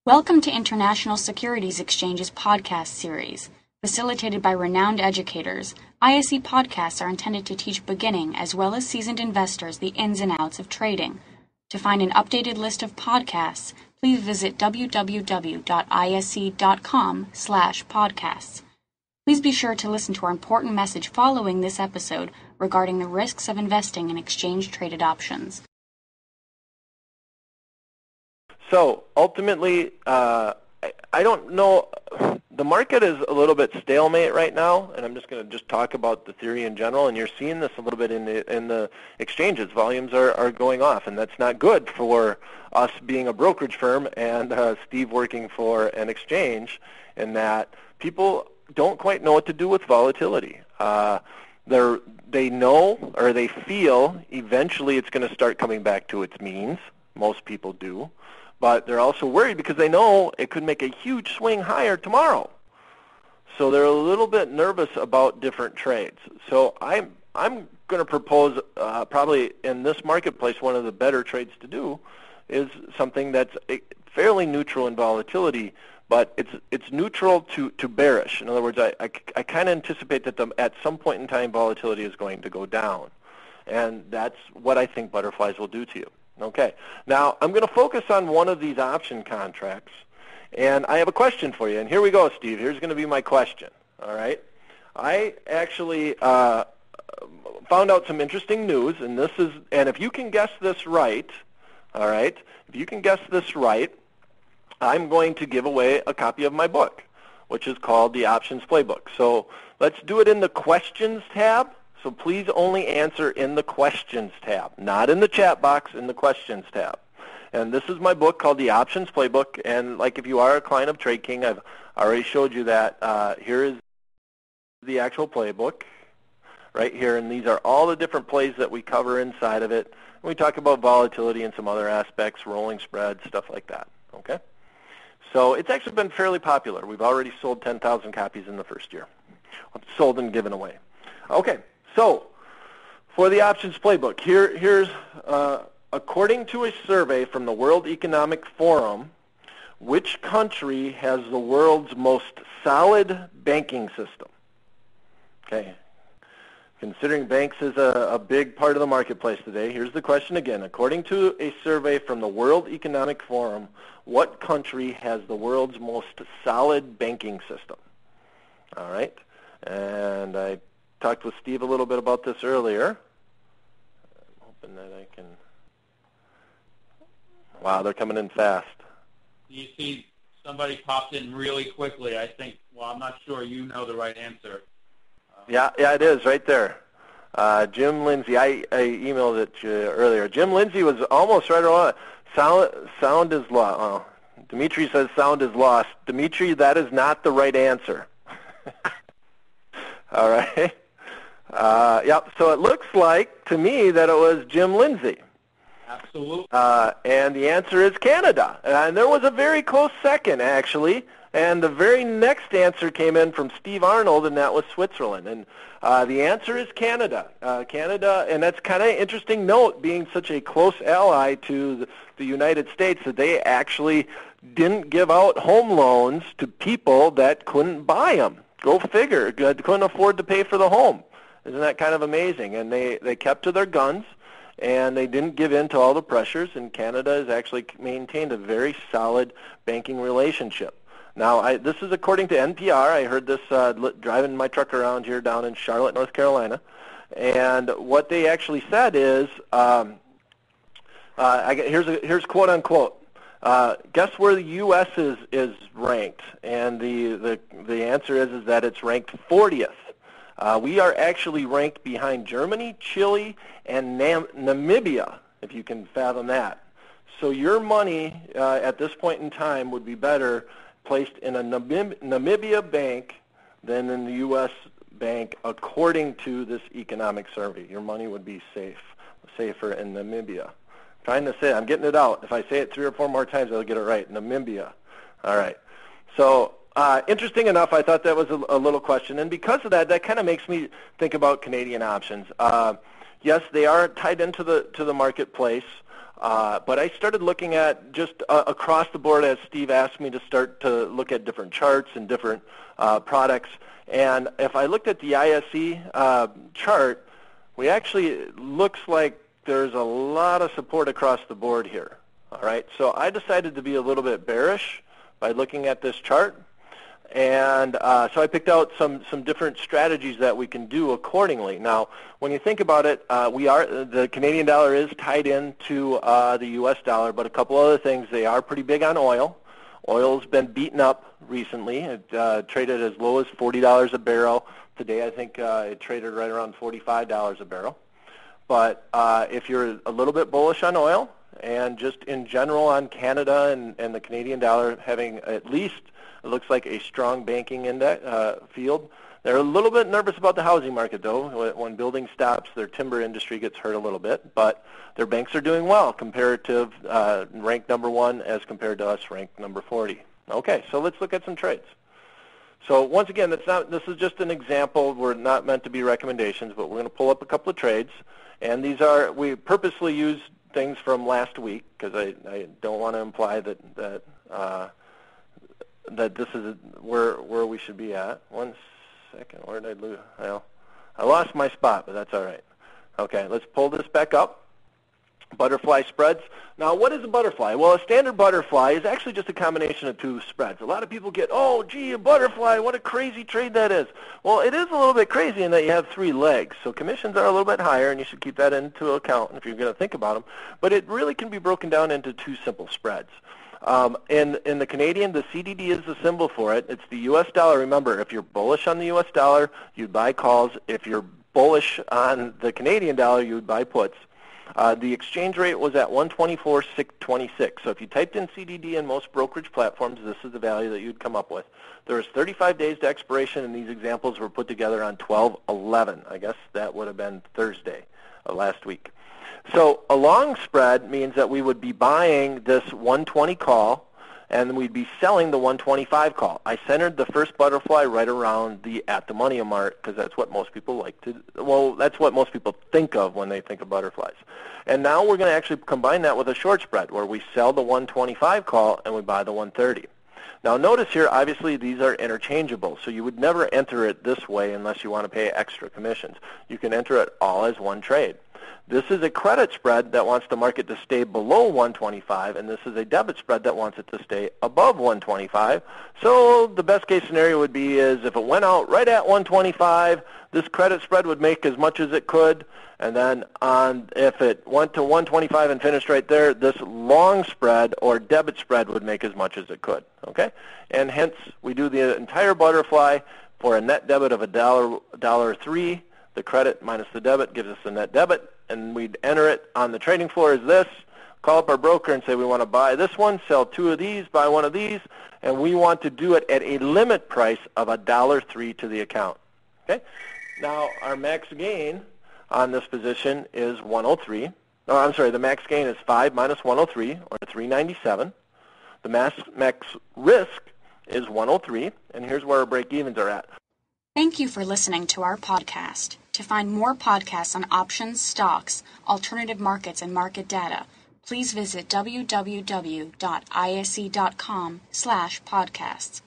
Welcome to International Securities Exchange's podcast series. Facilitated by renowned educators, ISE podcasts are intended to teach beginning as well as seasoned investors the ins and outs of trading. To find an updated list of podcasts, please visit www.ise.com/podcasts. Please be sure to listen to our important message following this episode regarding the risks of investing in exchange-traded options. So ultimately, I don't know. The market is a little bit stalemate right now, and I'm just going to talk about the theory in general. And you're seeing this a little bit in the exchanges. Volumes are going off, and that's not good for us being a brokerage firm and Steve working for an exchange. In that people don't quite know what to do with volatility. They know or they feel eventually it's going to start coming back to its means. Most people do. But they're also worried because they know it could make a huge swing higher tomorrow. So they're a little bit nervous about different trades. So I'm going to propose probably in this marketplace one of the better trades to do is something that's fairly neutral in volatility, but it's neutral to bearish. In other words, I kind of anticipate that at some point in time volatility is going to go down. And that's what I think butterflies will do to you. Okay, now I'm going to focus on one of these option contracts, and I have a question for you. And here we go, Steve. Here's going to be my question. All right, I actually found out some interesting news, and if you can guess this right, all right, if you can guess this right, I'm going to give away a copy of my book, which is called The Options Playbook. So let's do it in the questions tab. So please only answer in the questions tab, not in the chat box, in the questions tab. And this is my book called The Options Playbook. And like if you are a client of TradeKing, I've already showed you that. Here is the actual playbook right here. And these are all the different plays that we cover inside of it. And we talk about volatility and some other aspects, rolling spreads, stuff like that. Okay? So it's actually been fairly popular. We've already sold 10,000 copies in the first year. Sold and given away. Okay. So, for the options playbook, here's according to a survey from the World Economic Forum, which country has the world's most solid banking system? Okay, considering banks is a big part of the marketplace today, here's the question again. According to a survey from the World Economic Forum, what country has the world's most solid banking system? All right, and I talked with Steve a little bit about this earlier. I'm hoping that I can. Wow, they're coming in fast. You see somebody popped in really quickly. I think, well, I'm not sure you know the right answer. Yeah, it is right there. Jim Lindsay, I emailed it to you earlier. Jim Lindsay was almost right on. Sound is lost. Oh, Dimitri says sound is lost. Dimitri, that is not the right answer. All right. Yep, so it looks like, to me, that it was Jim Lindsay. Absolutely. And the answer is Canada. And there was a very close second, actually. And the very next answer came in from Steve Arnold, and that was Switzerland. And the answer is Canada. Canada, and that's kind of an interesting note, being such a close ally to the United States, that they actually didn't give out home loans to people that couldn't buy them. Go figure, couldn't afford to pay for the home. Isn't that kind of amazing? And they kept to their guns, and they didn't give in to all the pressures, and Canada has actually maintained a very solid banking relationship. Now, this is according to NPR. I heard this driving my truck around here down in Charlotte, North Carolina, and what they actually said is, here's quote unquote, guess where the U.S. is ranked? And the answer is that it's ranked 40th. We are actually ranked behind Germany, Chile, and Namibia, if you can fathom that. So your money at this point in time would be better placed in a Namibia bank than in the U.S. bank, according to this economic survey. Your money would be safer in Namibia. I'm trying to say it. I'm getting it out. If I say it 3 or 4 more times, I'll get it right. Namibia. All right. So interesting enough, I thought that was a little question. And because of that, that kind of makes me think about Canadian options. Yes, they are tied into the marketplace. But I started looking at just across the board, as Steve asked me to start to look at different charts and different products. And if I looked at the ISE chart, we actually, it looks like there's a lot of support across the board here. All right, so I decided to be a little bit bearish by looking at this chart. And so I picked out some different strategies that we can do accordingly. Now, when you think about it, the Canadian dollar is tied into the U.S. dollar, but a couple other things. They are pretty big on oil. Oil's been beaten up recently. It traded as low as $40 a barrel. Today, I think it traded right around $45 a barrel. But if you're a little bit bullish on oil and just in general on Canada and the Canadian dollar having at least, it looks like, a strong banking index field. They're a little bit nervous about the housing market, though. When building stops, their timber industry gets hurt a little bit. But their banks are doing well, comparative ranked number 1 as compared to us, ranked number 40. Okay, so let's look at some trades. So once again, this is just an example. We're not meant to be recommendations, but we're going to pull up a couple of trades. And these are, we purposely use things from last week because I don't want to imply that this is where we should be at. One second, where did I lose? Well, I lost my spot, but that's all right. Okay, let's pull this back up. Butterfly spreads. Now, what is a butterfly? Well, a standard butterfly is actually just a combination of two spreads. A lot of people get, oh, gee, a butterfly, what a crazy trade that is. Well, it is a little bit crazy in that you have 3 legs. So commissions are a little bit higher, and you should keep that into account if you're going to think about them. But it really can be broken down into 2 simple spreads. In the Canadian, the CDD is the symbol for it. It's the U.S. dollar. Remember, if you're bullish on the U.S. dollar, you'd buy calls. If you're bullish on the Canadian dollar, you'd buy puts. The exchange rate was at 124.626. So if you typed in CDD in most brokerage platforms, this is the value that you'd come up with. There was 35 days to expiration, and these examples were put together on 12/11. I guess that would have been Thursday of last week. So a long spread means that we would be buying this 120 call, and we'd be selling the 125 call. I centered the first butterfly right around the at-the-money mark because that's what most people like to, well, that's what most people think of when they think of butterflies. And now we're going to actually combine that with a short spread where we sell the 125 call and we buy the 130. Now notice here, obviously these are interchangeable, so you would never enter it this way unless you want to pay extra commissions. You can enter it all as one trade. This is a credit spread that wants the market to stay below 125, and this is a debit spread that wants it to stay above 125. So the best case scenario would be is if it went out right at 125, this credit spread would make as much as it could, and then if it went to 125 and finished right there, this long spread or debit spread would make as much as it could. Okay, and hence we do the entire butterfly for a net debit of $1.03. The credit minus the debit gives us a net debit, and we'd enter it on the trading floor as this, call up our broker and say we want to buy this one, sell 2 of these, buy 1 of these, and we want to do it at a limit price of $1.03 to the account. Okay? Now, our max gain on this position is 103. Oh, I'm sorry, the max gain is 5 minus 103, or 397. The max risk is 103, and here's where our break-evens are at. Thank you for listening to our podcast. To find more podcasts on options, stocks, alternative markets, and market data, please visit www.ise.com/podcasts.